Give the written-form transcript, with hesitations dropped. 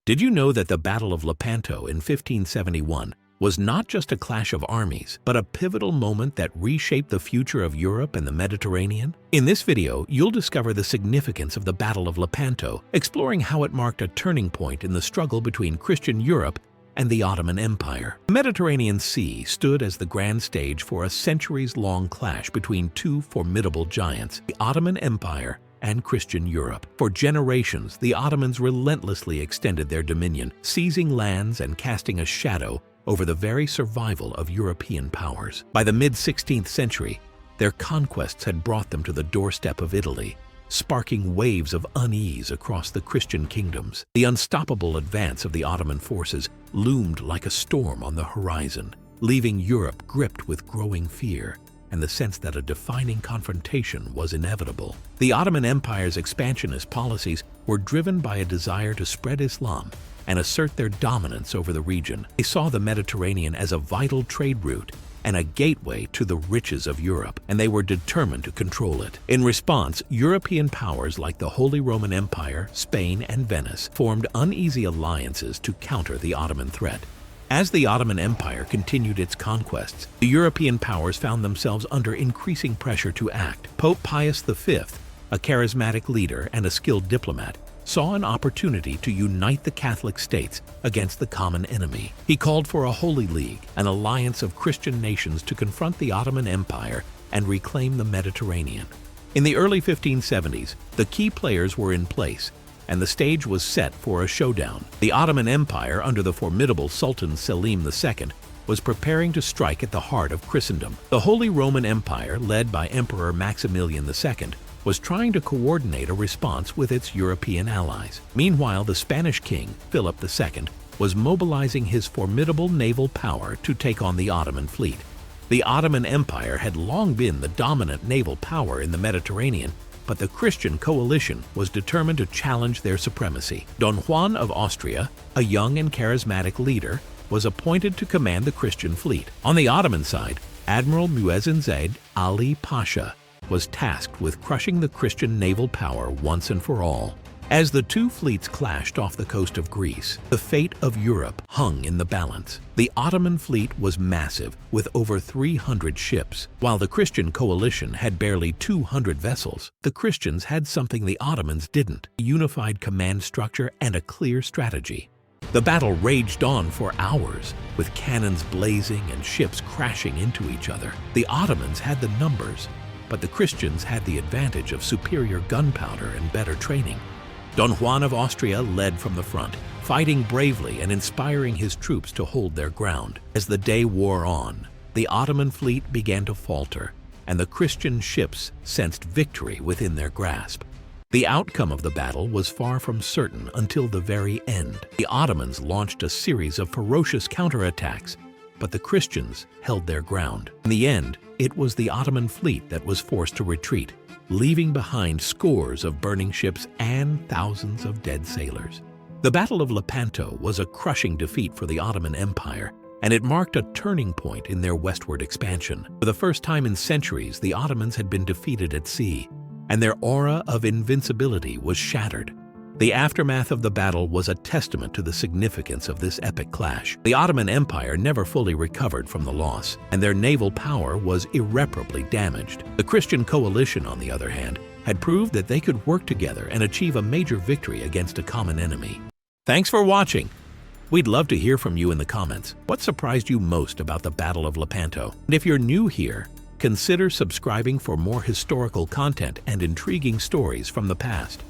Did you know that the Battle of Lepanto in 1571 was not just a clash of armies, but a pivotal moment that reshaped the future of Europe and the Mediterranean? In this video, you'll discover the significance of the Battle of Lepanto, exploring how it marked a turning point in the struggle between Christian Europe and the Ottoman Empire. The Mediterranean Sea stood as the grand stage for a centuries-long clash between two formidable giants, the Ottoman Empire and Christian Europe. For generations, the Ottomans relentlessly extended their dominion, seizing lands and casting a shadow over the very survival of European powers. By the mid-16th century, their conquests had brought them to the doorstep of Italy, sparking waves of unease across the Christian kingdoms. The unstoppable advance of the Ottoman forces loomed like a storm on the horizon, leaving Europe gripped with growing fear and the sense that a defining confrontation was inevitable. The Ottoman Empire's expansionist policies were driven by a desire to spread Islam and assert their dominance over the region. They saw the Mediterranean as a vital trade route and a gateway to the riches of Europe, and they were determined to control it. In response, European powers like the Holy Roman Empire, Spain, and Venice formed uneasy alliances to counter the Ottoman threat. As the Ottoman Empire continued its conquests, the European powers found themselves under increasing pressure to act. Pope Pius V, a charismatic leader and a skilled diplomat, saw an opportunity to unite the Catholic states against the common enemy. He called for a Holy League, an alliance of Christian nations to confront the Ottoman Empire and reclaim the Mediterranean. In the early 1570s, the key players were in place, and the stage was set for a showdown. The Ottoman Empire, under the formidable Sultan Selim II, was preparing to strike at the heart of Christendom. The Holy Roman Empire, led by Emperor Maximilian II, was trying to coordinate a response with its European allies. Meanwhile, the Spanish king, Philip II, was mobilizing his formidable naval power to take on the Ottoman fleet. The Ottoman Empire had long been the dominant naval power in the Mediterranean, but the Christian coalition was determined to challenge their supremacy. Don Juan of Austria, a young and charismatic leader, was appointed to command the Christian fleet. On the Ottoman side, Admiral Muezzin Zaid Ali Pasha was tasked with crushing the Christian naval power once and for all. As the two fleets clashed off the coast of Greece, the fate of Europe hung in the balance. The Ottoman fleet was massive, with over 300 ships. While the Christian coalition had barely 200 vessels, the Christians had something the Ottomans didn't: a unified command structure and a clear strategy. The battle raged on for hours, with cannons blazing and ships crashing into each other. The Ottomans had the numbers, but the Christians had the advantage of superior gunpowder and better training. Don Juan of Austria led from the front, fighting bravely and inspiring his troops to hold their ground. As the day wore on, the Ottoman fleet began to falter, and the Christian ships sensed victory within their grasp. The outcome of the battle was far from certain until the very end. The Ottomans launched a series of ferocious counterattacks, but the Christians held their ground. In the end, it was the Ottoman fleet that was forced to retreat, leaving behind scores of burning ships and thousands of dead sailors. The Battle of Lepanto was a crushing defeat for the Ottoman Empire, and it marked a turning point in their westward expansion. For the first time in centuries, the Ottomans had been defeated at sea, and their aura of invincibility was shattered. The aftermath of the battle was a testament to the significance of this epic clash. The Ottoman Empire never fully recovered from the loss, and their naval power was irreparably damaged. The Christian coalition, on the other hand, had proved that they could work together and achieve a major victory against a common enemy. Thanks for watching. We'd love to hear from you in the comments. What surprised you most about the Battle of Lepanto? And if you're new here, consider subscribing for more historical content and intriguing stories from the past.